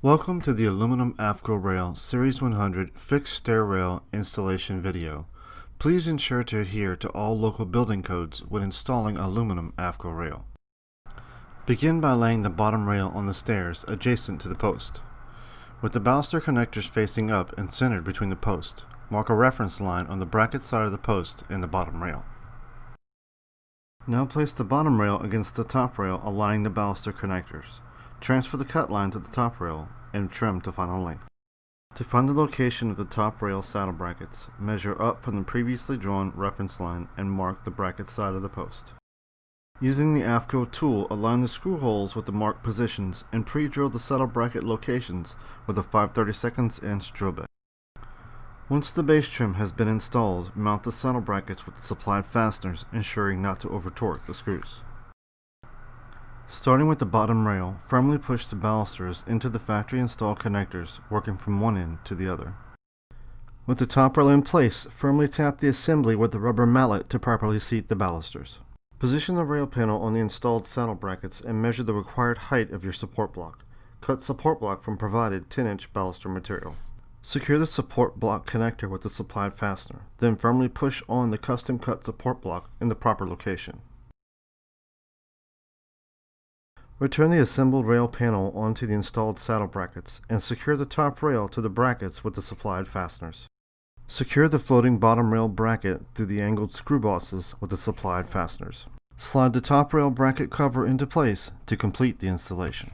Welcome to the aluminum AFCO rail Series 100 fixed stair rail installation video. Please ensure to adhere to all local building codes when installing aluminum AFCO rail. Begin by laying the bottom rail on the stairs adjacent to the post. With the baluster connectors facing up and centered between the post, mark a reference line on the bracket side of the post in the bottom rail. Now place the bottom rail against the top rail aligning the baluster connectors. Transfer the cut line to the top rail and trim to final length. To find the location of the top rail saddle brackets, measure up from the previously drawn reference line and mark the bracket side of the post. Using the AFCO tool, align the screw holes with the marked positions and pre-drill the saddle bracket locations with a 5/32 inch drill bit. Once the base trim has been installed, mount the saddle brackets with the supplied fasteners, ensuring not to over-torque the screws. Starting with the bottom rail, firmly push the balusters into the factory-installed connectors, working from one end to the other. With the top rail in place, firmly tap the assembly with the rubber mallet to properly seat the balusters. Position the rail panel on the installed saddle brackets and measure the required height of your support block. Cut support block from provided 10-inch baluster material. Secure the support block connector with the supplied fastener, then firmly push on the custom-cut support block in the proper location. Return the assembled rail panel onto the installed saddle brackets and secure the top rail to the brackets with the supplied fasteners. Secure the floating bottom rail bracket through the angled screw bosses with the supplied fasteners. Slide the top rail bracket cover into place to complete the installation.